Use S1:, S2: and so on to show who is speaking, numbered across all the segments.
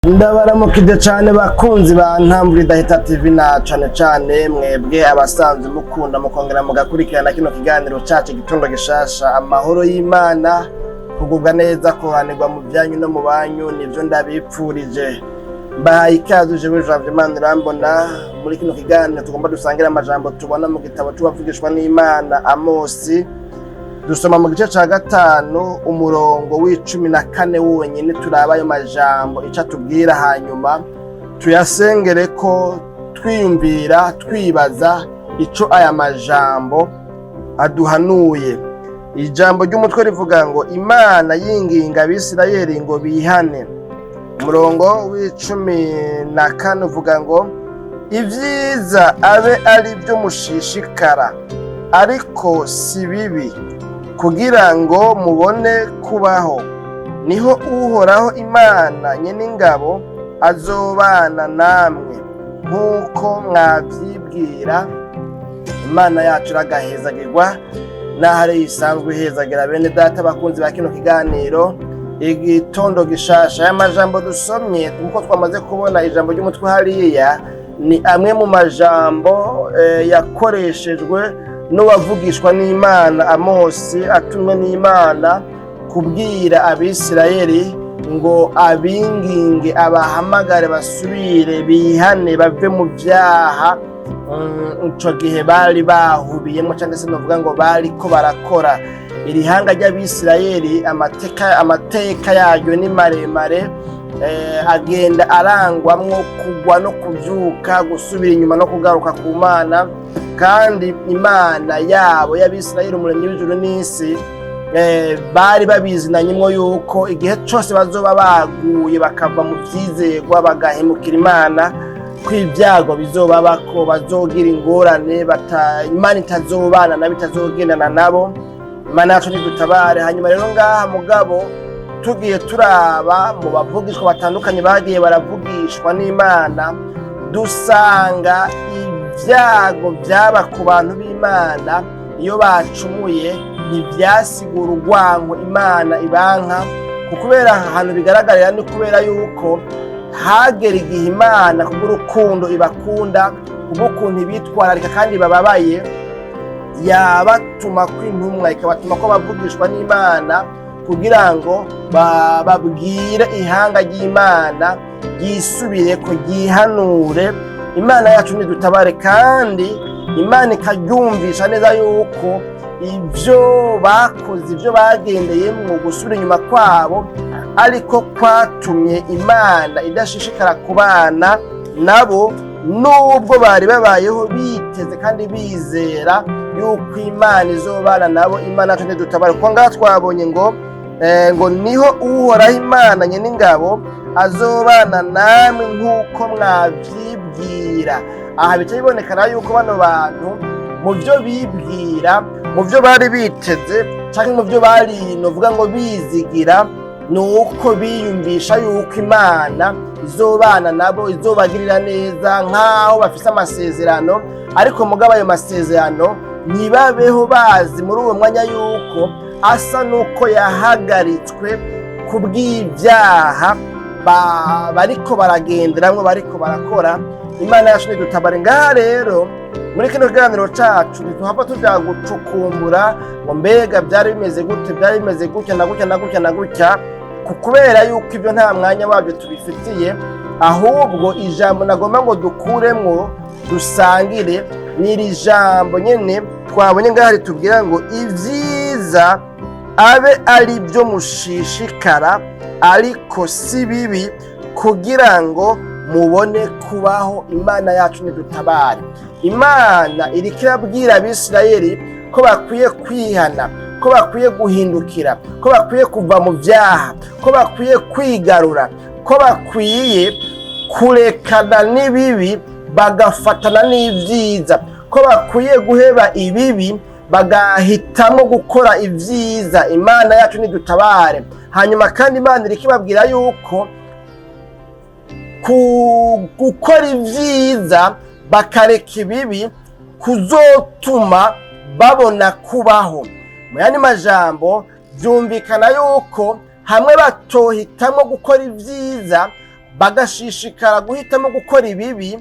S1: Ndabaramukije cyane bakunzi ba Ntambwe Idahita TV na cane mwebwe abasanzwe mukunda mukongera mugakurikirana kino kiganiro cyacu gitondo gishasha. Amahoro y'Imana, kugubwa neza, kuranirwa mu byanyu no mu banyu, nivyo ndabipfurije. Mbahaye ikaze jewe Janvier Manirambona muri kino kiganiro tugomba dusangira amajambo tubona mu gitabo tubavugishwa n'Imana Amosi. Dusoma mu gice ca gatanu umurongo w'14 wonyene turaba ayo majambo ica tubwira, hanyuma tuyasengere ko twiyumvira twibaza ico aya majambo aduhanuye. Ijambo ry'umutwe rivuga ngo Imana yinginga Abisirayeli ngo bihane. Umurongo w'14 uvuga ngo ivyiza abe ari byo mushishikara, ariko si bibi, kugira ngo mubone kubaho. Niho Uhoraho Imana Nyeningabo azobana namwe nk'uko mwavyibwira. Imana yacu iragahezagirwa n'ahari isanzwe ihezagira bene data bakunzi ba kino kiganiro igitondo gishasha. Aya majambo dusomye uko twamaze kubona ijambo ry'umutwe hariya ni amwe mu majambo yakoreshejwe n'uwavugishwa n'Imana Amosi, atumwe n'Imana kubwira Abisirayeli ngo abinginge, abahamagare basubire bihane bave mu vyaha ico gihe bari bahubiyemo, cyangwa se novuga ngo bariko barakora. Iri hanga ry'Abisirayeli amateka yaryo ni maremare, agenda arangwamwo kugwa no kuvyuka, gusubira inyuma no kugaruka ku Mana. Kandi Imana yabo y'Abisirayeli umuremyi w'ijuru n'isi bari babizinanyemo yuko igihe cyose bazoba baguye bakava mu vyizerwa bagahemukira Imana, ko ibyago bizoba bako bazogira ingorane, Imana itazobana nabo, itazogendana nabo. Imana yacu nidutabare. Hanyuma rero ngaha mugabo tugiye turaba mu bavugishwa batandukanye bagiye baravugishwa n'Imana, dusanga ibyago byaba ku bantu b'Imana iyo bacumuye ntibyasigura urwango Imana ibanka, kubera ahantu bigaragarira ni kubera yuko hagera igihe Imana kubw'urukundo ibakunda, kubw'ukuntu ibitwararika kandi bababaye, yabatuma kw'intumwa, ikabatuma ko bavugishwa n'Imana kugira ngo babwire ihanga ry'Imana ryisubire ko ryihanure. Imana yacu nidutabare, kandi Imana ikaryumvisha neza yuko ivyo bakoze, ivyo bagendeye mu gusubira inyuma kwabo, ariko kwatumye Imana idashishikara kubana nabo, nubwo bari babayeho biteze kandi bizera yuko Imana izobana nabo. Imana yacu nidutabare, kuko ngaha twabonye ngo niho Uhoraho Imana Nyeningabo azobana namwe nk'uko mwavyibwira. Aha bica bibonekana yuko bano bantu mu byo bibwira, mu byo bari biteze, canke mu byo bari novuga ngo bizigira, nuko biyumvisha yuko Imana izobana nabo, izobagirira neza, nk'aho bafise amasezerano. Ariko mugabo ayo masezerano ntibabeho bazi muri uwo mwanya yuko asa nuko yahagaritswe kubw'ibyaha bariko baragenderamwo, bariko barakora. Imana yacu nidutabare. Ngaha rero muri kino kiganiro cacu ntituhava tuja gucukumbura ngo mbega byari bimeze gute, byari bimeze gutya na gutya na gutya na gutya, kubera yuko ibyo nta mwanya wabyo tubifitiye. Ahubwo ijambo nagomba ngo dukuremwo dusangire ni iri jambo nyene twabonye ngaha ritubwira ngo ivyiza abe ari byo mushishikara, ariko si bibi, kugira ngo mubone kubaho. Imana yacu nidutabare. Imana iriko irabwira Abisirayeli ko bakwiye kwihana, ko bakwiye guhindukira, ko bakwiye kuva mu vyaha, ko bakwiye kwigarura, ko bakwiye kurekana n'ibibi bagafatana n'ivyiza, ko bakwiye guheba ibibi bagahitamo gukora ivyiza. Imana yacu nidutabare. Hanyuma kandi Imana iriko ibabwira yuko gukora ivyiza bakareka ibibi kuzotuma babona kubaho. Mu yandi majambo byumvikana yuko hamwe batohitamwo gukora ivyiza, bagashishikara guhitamo gukora ibibi,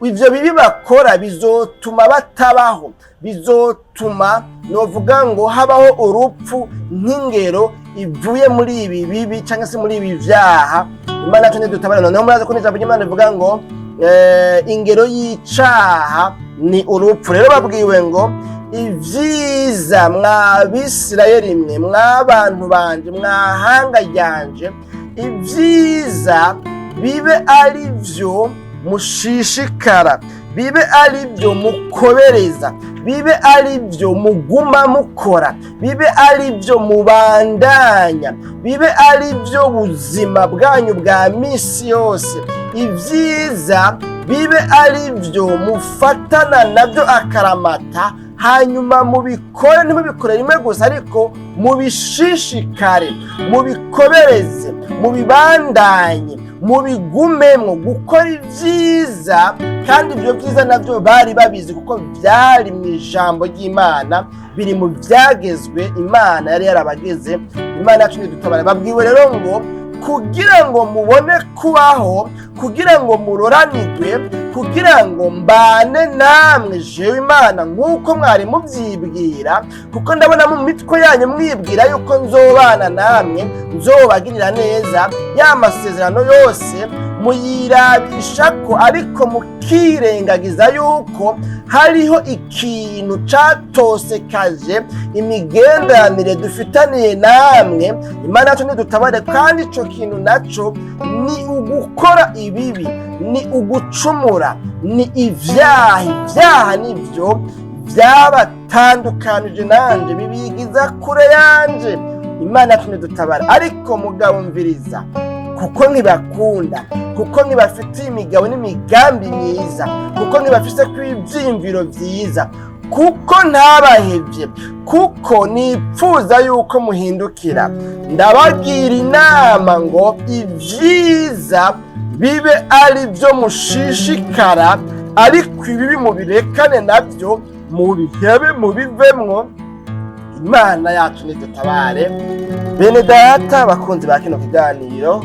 S1: ivyo bibi bakora bizotuma batabaho, bizotuma novuga ngo habaho urupfu nk'ingero ivuye muri ibi bibi cyangwa se muri ibi vyaha. Imana yacu nidutabare. Noneho murazi ko n'ijambo ry'Imana rivuga ngo ingero y'icaha ni urupfu. Rero babwiwe ngo ivyiza mw'Abisirayeli mwe, mw'abantu banje, mw'ahanga ryanje, ivyiza bibe ari vyo mushishikara, bibe ari vyo mukobereza, bibe ari vyo muguma mukora, bibe ari vyo mubandanya, bibe ari vyo buzima bwanyu bwa misi yose. Ivyiza bibe ari vyo mufatana navyo akaramata, hanyuma mubikore, ntimubikore rimwe gusa ariko mubishishikare, mubikobereze, mubibandanye, mubigumemwo gukora ivyiza. Kandi ibyo vyiza navyo bari babizi kuko vyari mu ijambo ry'Imana, biri mu vyagezwe Imana yari yarabageze. Imana yacu nidutabare. Babwiwe rero ngo kugira ngo mubone kubaho, kugira ngo muroranirwe, kugira ngo mbane namwe jewe Imana nk'uko mwari muvyibwira, kuko ndabona mu mitwe yanyu mwibwira yuko nzobana namwe, nzobagirira neza, ya masezerano yose muyirabishako, ariko mukirengagiza yuko hariho ikintu catosekaje imigenderanire dufitaniye namwe. Imana yacu nidutabare. kandi ico kintu naco ni ugukora ibibi, ni ugucumura, ni ivyaha. Ivyaha nivyo vyabatandukanije nanje, bibigiza kure yanje. Imana yacu nidutabare. Ariko mugabo mviriza, kuko ntibakunda, kuko ntibafitiye imigabo n'imigambi myiza, kuko ntibafise kw'ivyiyumviro vyiza, kuko ntabahevye, kuko nipfuza yuko muhindukira, ndabagira inama ngo ivyiza bibe ari vyo mushishikara, ariko ibibi mubirekane navyo, mubihebe, mubivemwo. Imana yacu nidutabare. Bene data bakunzi ba kino kiganiro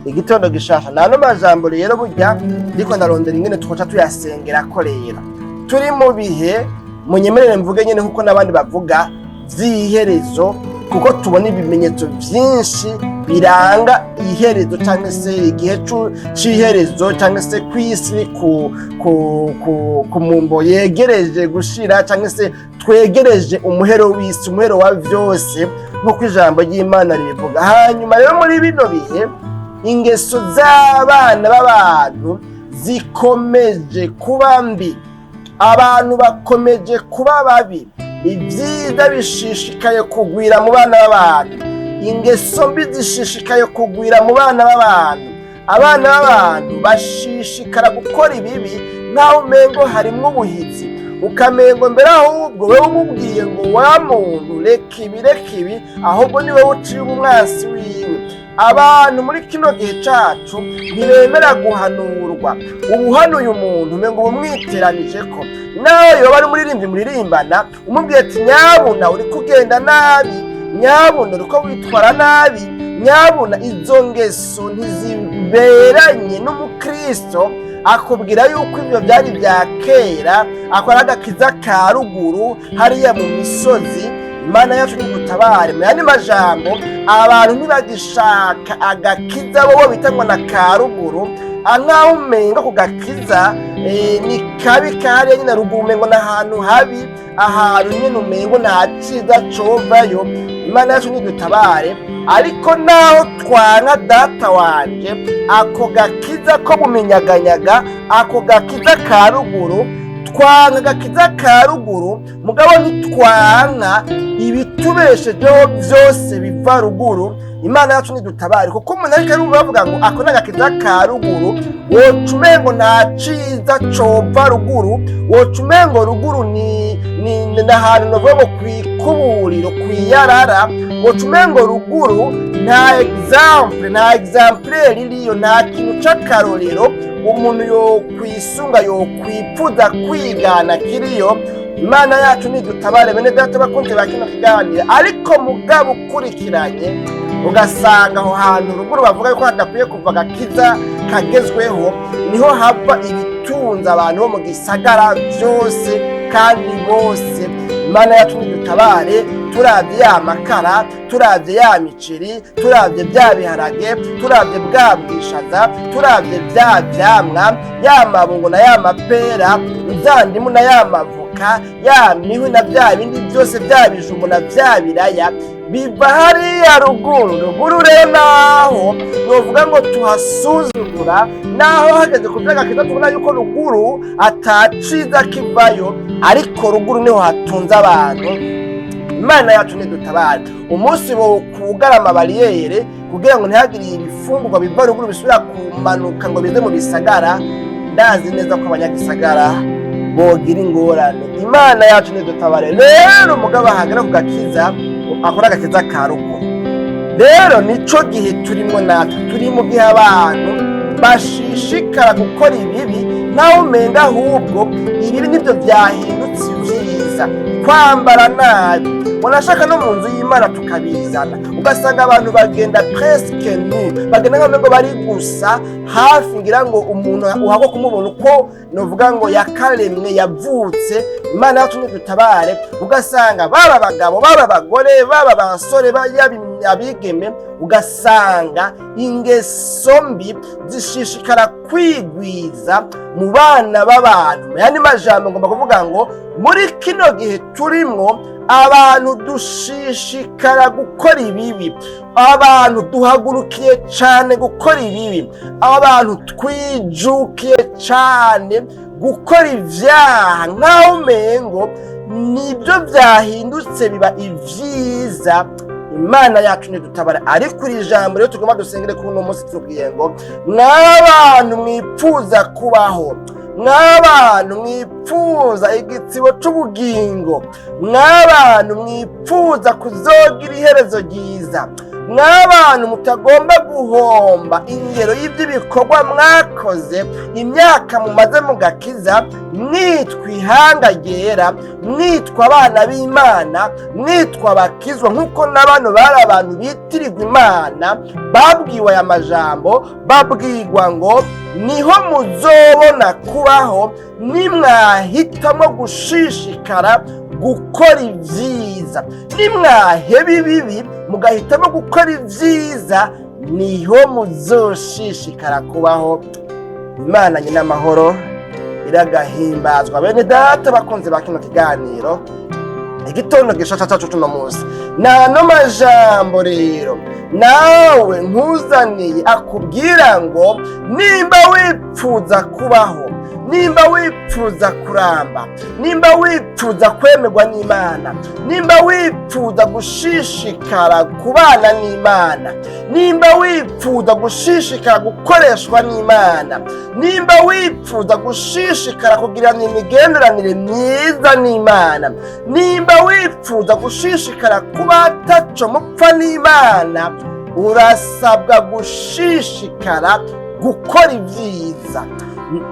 S1: igitondo gishasha, nano majambo rero burya ndiko ndarondera ingene twoca tuyasengera ko rero turi mu bihe, munyemerere mvuge nyene nkuko n'abandi bavuga, vy'iherezo, kuko tubona ibimenyetso vyinshi biranga iherezo cyangwa se igihe c'iherezo, cyangwa se kw'isi ku mumbo yegereje gushira, cyangwa se twegereje umuhero w'isi, umuhero wa vyose nk'uko ijambo ry'Imana ribivuga. Hanyuma rero muri bino bihe ingeso z'abana b'abantu zikomeje kuba mbi, abantu bakomeje kuba babi, ivyiza bishishikaye kugwira mu bana b'abantu, ingeso mbi zishishikaye kugwira mu bana b'abantu. Abana b'abantu bashishikara gukora ibibi nk'aho umengo harimwo ubuhizi, ukamengo mbere ahubwo wewe umubwiye ngo wa muntu reka ibi, ahubwo ni wewe uciye umwansi wiwe. Abantu muri kino gihe cacu ntibemera guhanurwa. Ubuhanuye umuntu umengo bumwiteranije ko, nawe yoba ari umuririmbyi muririmbana umubwiye ati nyabuna uri kugenda nabi, nyabuna uriko witwara nabi, nyabuna izo ngeso ntiziberanye n'umukristo, akubwira yuko ibyo byari bya kera, akora agakiza ka ruguru hariya mu misozi. Imana yacu nidutabare. Mu yandi majambo, abantu ntibagishaka agakiza bo bita ngo na ka ruguru, nk'aho umenga ku gakiza ni kabi kahariya nyine ruguru, umengo n'ahantu habi, ahantu nyine umengo nta ciza covayo. Imana yacu nidutabare. Ariko naho twanka data wanje, ako gakiza ko bumenyaganyaga, ako gakiza ka ruguru, twanka agakiza ka ruguru, mugabo ntitwanka ibitubeshejeho vyose biva ruguru. Imana yacu nidutabare. Kuko umuntu ariko ari bavuga ngo ako n'agakiza ka ruguru, woca umengo nta ciza cova ruguru, woca umengo ruguru ni ahantu novuga ngo kwikuburiro, kwiyarara, woca umengo ruguru nta exemple ririyo, nta kintu c'akarorero umuntu yo kwisunga, yo kwipfuza kwigana kiriyo. Imana yacu nidutabare. Bene data bakunze ba kino kiganiro, ariko mugabo ukurikiranye ugasanga aho hantu ruguru bavuga ko hadakwiye kuva agakiza kagezweho, niho hava ibitunza abantu bo mu gisagara byose kandi bose. Imana yacu nidutabare, turavye ya makara, turavye ya miceri, turavye bya biharage, turavye bwa bwishaza, turavye bya vyamwa, ya mabungo na ya mapera, za ndimu na ya mavoka, ya mihwi na bya bindi byose, bya bijumbu na bya biraya biva hariya ruguru. Rero naho novuga ngo tuhasuzugura, naho hageze ku vy'agakiza tubona yuko ruguru ataciza kivayo, ariko ruguru niho hatunze abantu. Imana yacu nidutabare, umunsi wo kugarama bariyere kugira ngo ntihagire ibifungurwa biva ruguru bisubira kumanuka ngo bize mu bisagara, ndazi neza ko abanyagisagara bogira ingorane. Imana yacu nidutabare. Rero umugabo ahagera ku gakiza, akora agakiza ka ruguru. Rero nico gihe turimo natwe, turi mu gihe abantu bashishikara gukora ibibi, naho umenga ahubwo ibibi nibyo byahindutse ibyiza, kwambara nabi. Wanashaka no mu nzu y'Imana tukabizana, ugasanga abantu bagenda presque nu, bagenda nk'amengo bari gusa hafi, ngira ngo umuntu uhagwa kumubona uko novuga ngo yakaremwe yavutse. Imana yacu nidutabare, ugasanga baba abagabo, baba abagore, baba abasore, abigeme, ugasanga ingeso mbi zishishikara kwigwiza mu bana b'abantu. Yani majambo ngomba kuvuga ngo muri kino gihe turimwo abantu dushishikara gukora ibibi, abantu duhagurukiye cyane gukora ibibi, abantu twijukiye cyane gukora ivyaha, nkaho umengo nibyo byahindutse biba ivyiza. Imana yacu nidutabara. Ariko iri jambo rero tugomba dusengere kuri uno munsi, tubwiye ngo mw'abantu mwipfuza kubaho, mw'abantu mwipfuza igitsibo c'ubugingo, mw'abantu mwipfuza kuzogira iherezo ryiza, mw'abantu mutagomba guhomba ingero y'iby'ibikorwa mwakoze imyaka mumaze mu gakiza, mwitwa ihanga ryera, mwitwa abana b'Imana, mwitwa abakizwa, nk'uko n'abantu bari abantu bitirirwa Imana, babwiwe aya majambo, babwirwa ngo niho muzobona kubaho nimwahitamo gushishikara gukora ibyiza. Nimwaheba ibibi mugahitamo gukora ibyiza, niho muzoshishikara kubaho. Imana nyina amahoro iragahimbazwa. Bene data bakunze ba kino kiganiro, igitondo gishasha cyacu tuno munsi, nano majambo rero nawe nkuzaniye akubwira ngo nimba wipfuza kubaho, nimba wipfuza kuramba, nimba wipfuza kwemerwa n'Imana, nimba wipfuza gushishikara kubana n'Imana, nimba wipfuza gushishikara gukoreshwa n'Imana, nimba wipfuza gushishikara kugirana imigenderanire myiza n'Imana, nimba wipfuza gushishikara kuba ataco mupfa n'Imana, urasabwa gushishikara gukora ibyiza.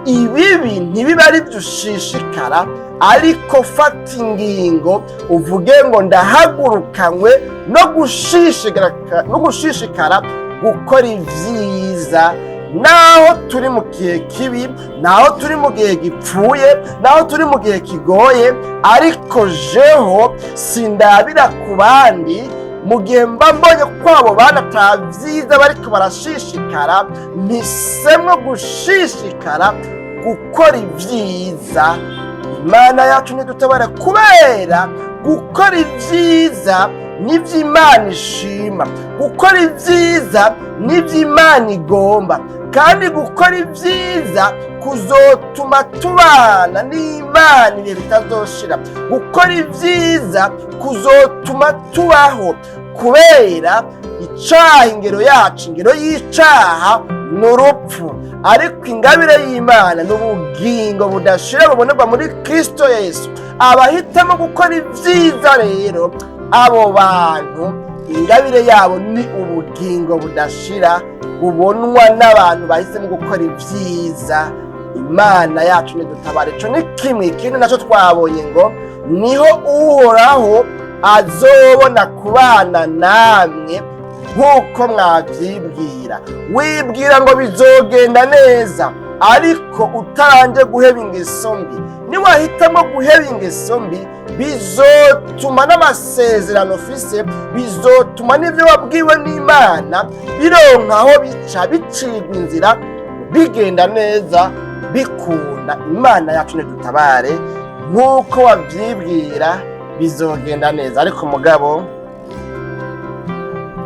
S1: Ibibi ntibiba ari byo ushishikara, ariko fata ingingo uvuge ngo ndahagurukanywe no gushishikara gukora ibyiza. Naho turi mu gihe kibi, naho turi mu gihe gipfuye, naho turi mu gihe kigoye, ariko jeho sindabira ku bandi. Mu gihe mba mbonye kwabo bana atavyiza bariko barashishikara, mpisemwo gushishikara gukora ivyiza. Imana yacu nidutabare, kubera gukora ivyiza nivyo Imana ishima, gukora ivyiza nivyo Imana igomba, kandi gukora ivyiza kuzotuma tubana n'Imana ibihe bitazoshira. Gukora ivyiza kuzotuma tubaho, kubera icaha ingero yacu, ingero y'icaha n'urupfu, ariko ingabire y'Imana n'ubugingo budashira bubonerwa muri Kristo Yesu. Abahitamo gukora ivyiza rero, abo bantu ingabire yabo ni ubugingo budashira bubonwa n'abantu bahisemo gukora ivyiza. Imana yacu nidutabare. Ico ni kimwe. Ikindi naco twabonye ngo niho Uhoraho azobona kubana namwe nk'uko mwabyibwira. Wibwira ngo bizogenda neza, ariko utaranje guheba ingeso mbi. Niwahitamo guheba ingeso mbi, bizotuma n'amasezerano ufise, bizotuma n'ibyo wabwiwe n'Imana bironka aho bica bicirwa inzira, bigenda neza, bikunda. Imana yacu nidutabare, nk'uko wabyibwira bizogenda neza. Ariko mugabo,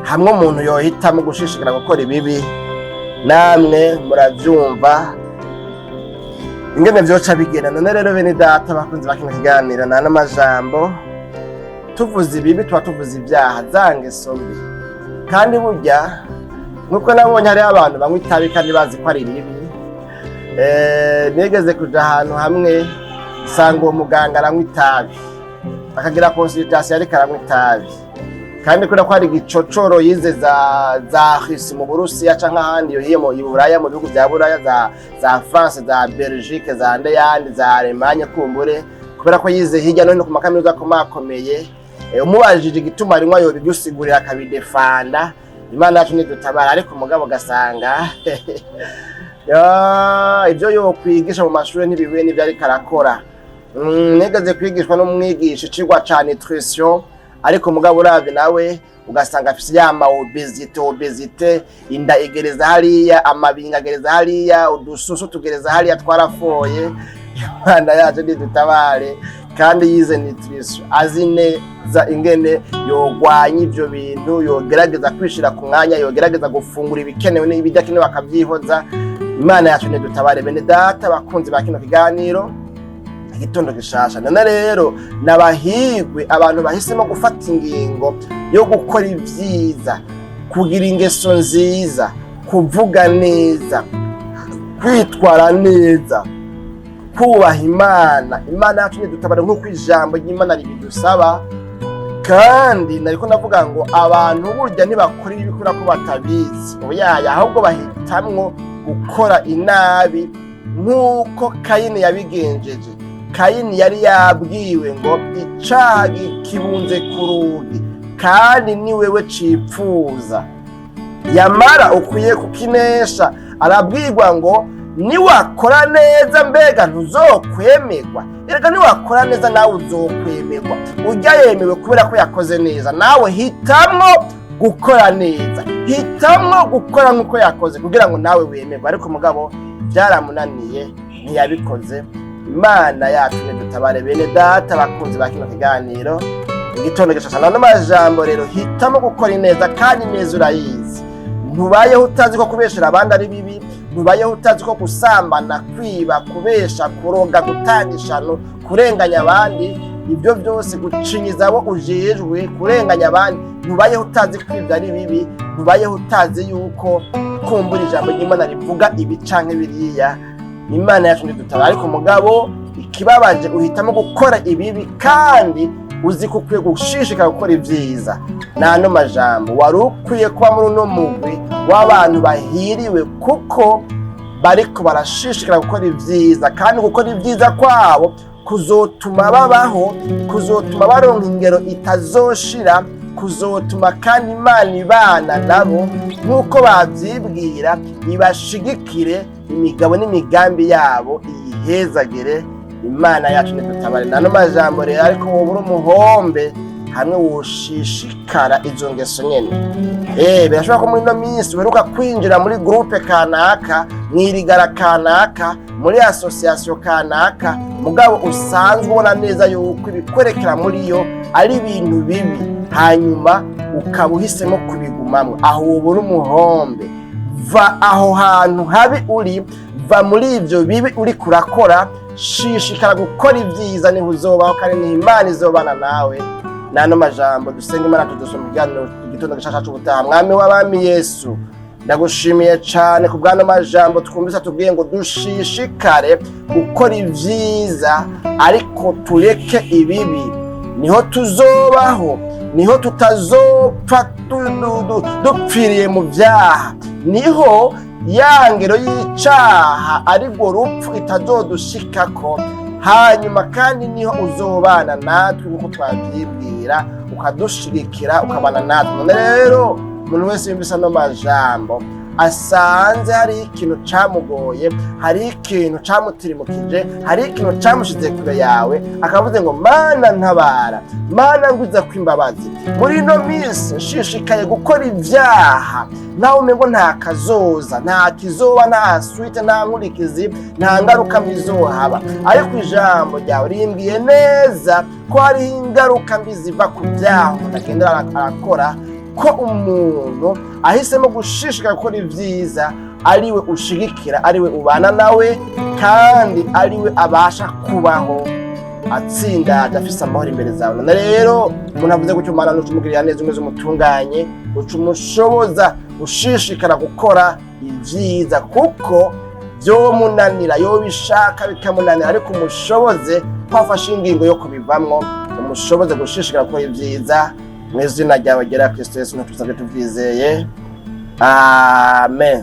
S1: hamwe umuntu yohitamo gushishikara gukora ibibi, namwe murabyumva ingene vyoca bigenda. None rero bene data bakunzi bakino kiganiro, nta n'amajambo, tuvuze ibibi tuba tuvuze ibyaha, za ngeso mbi. Kandi burya nk'uko nabonye hariho abantu banywa itabi kandi bazi ko ari ribi. Nigeze kuja ahantu hamwe usanga uwo muganga aranywa itabi, akagira consultation ariko aranywa itabi, kandi kubera ko hari igicocoro yize za Hisi mu Burusiya canke ahandi yohiye mu Buraya, mu bihugu bya Buraya, za France, za Belgique, za Ndeyandi, za Allemagne, kumbure kubera ko yize hirya no hino ku makaminuza akomeye. Umubajije igituma arinywa yobigusigurira akabidefanda. Imana yacu nidutabara. Ariko umugabo gasanga ibyo yokwigisha mu mashuri ntibihuye n'ibyo ariko arakora. Nigeze kwigishwa n'umwigisha icigwa ca nutrition, ariko umugabo uravye nawe ugasanga afise yama obesite, inda igereza hariya, amabinga agereza hariya, udususu tugereza hariya, twarafoye. Imana yacu nidutabare. Kandi yize nutrition, azi neza ingene yogwanya ivyo bintu, yogerageza kwishira ku mwanya, yogerageza gufungura ibikenewe n'ibidakenewe akavyihoza. Imana yacu nidutabare bene data bakunzi ba kino kiganiro igitondo gishasha. None rero nabahigwe abantu bahisemo gufata ingingo yo gukora ibyiza, kugira ingeso nziza, kuvuga neza, kwitwara neza, kubaha Imana. Imana yacu nidutabare nk'uko ijambo ry'Imana ribidusaba. Kandi nariko ndavuga ngo abantu burya ntibakora ibi kubera ko batabizi, oya, ahubwo bahitamwo gukora inabi nk'uko Kayini yabigenjeje. Kayini yari yabwiwe ngo icaha kibunze ku rugi kandi ni wewe cipfuza, yamara ukwiye kukinesha. Arabwirwa ngo niwakora neza mbega ntuzokwemerwa. Erega niwakora neza nawe uzokwemerwa. Urya yemewe kubera ko yakoze neza, nawe hitamwo gukora neza, hitamwo gukora nk'uko yakoze kugira ngo nawe wemerwe. Ariko mugabo byaramunaniye, ntiyabikoze. Imana yacu nidutabare bene data bakunzi ba kino kiganiro igitondo gishasha. N'amajambo rero, hitamo gukora neza, kandi neza urayizi. Ntubayeho utazi ko kubeshera abandi ari bibi, ntubayeho utazi ko gusambana, kwiba, kubesha, kuroga, gutanga ishano, kurenganya abandi, ibyo byose gucinyiza abo ujejwe, kurenganya abandi. Ntubayeho utazi ko ibyo ari bibi, ntubayeho utazi yuko kumbura ijambo ry'Imana rivuga ibi canke biriya. Imana yacu nidutabare. Ariko mugabo ikibabaje, uhitamo gukora ibibi kandi uzi ko ukwiye gushishikara gukora ibyiza. N'ano majambo, wari ukwiye kuba muri uno mugwi w'abantu bahiriwe, kuko bariko barashishikara gukora ibyiza. Kandi gukora ibyiza kwabo kuzotuma babaho, kuzotuma baronka ingero itazoshira, kuzotuma kandi Imana ibana nabo nk'uko bavyibwira, ibashigikire imigabo n'imigambi yabo, iyihezagire. Imana yacu nidutabare. N'ano majambo rero, ariko wowe uri umuhombe hamwe woshishikara izo ngeso nyene. Birashobora ko muri ino minsi uheruka kwinjira muri groupe kanaka, mwirigara kanaka, muri association kanaka, mugabo usanzwe ubona neza yuko ibikwerekera muri yo ari ibintu bibi, hanyuma ukaba uhisemo kubigumamwo. Aho wowe uri umuhombe. Va aho hantu habi uri, va muri ivyo bibi uri kurakora, shishikara gukora ibyiza, niho uzobaho kandi ni Imana izobana nawe. N'ano majambo dusenga Imana tudusoma ikiganiro igitondo gishasha c'ubutaha. Mwami w'abami Yesu, ndagushimiye cyane ku bw'ano majambo twumvise tubwiye ngo dushishikare gukora ibyiza, ariko tureke ibibi. Niho tuzobaho, niho tutazopfa dupfiriye mu byaha, niho ya ngero y'icaha aribwo rupfu itazodushikako. Hanyuma kandi niho uzobana natwe nk'uko twabyibwira, ukadushigikira, ukabana natwe. None rero umuntu wese yumvise ano majambo asanze hari ikintu camugoye, hari ikintu camutirimukije, hari ikintu camushize kure yawe, akavuze ngo Mana ntabara, Mana ngwiza kw'imbabazi, muri ino minsi nshishikaye gukora ivyaha, nawe umengo nta kazoza, nta kizoba, nta suite, nta nkurikizi, nta ngaruka mbi zohaba, ariko ijambo ryawe rimbwiye neza ko hariho ingaruka mbi ziva ku vyaha umuntu agendera arakora, ko umuntu ahisemo gushishikara gukora ivyiza ariwe ushigikira, ariwe ubana nawe, kandi ariwe abasha kubaho atsinda adafise amahoro imbere zawe. None rero umuntu avuze gutyo Mana nucumugirira neza, umeze umutunganye, ucumushoboza ushishikara gukora ivyiza, kuko vyomunanira, yobishaka bikamunanira, ariko umushoboze ko afashe ingingo yo kubivamwo, umushoboze gushishikara gukora ivyiza. Mu izina ryawe ryera Kristo Yesu, natuzabye tuvyizeye, amen.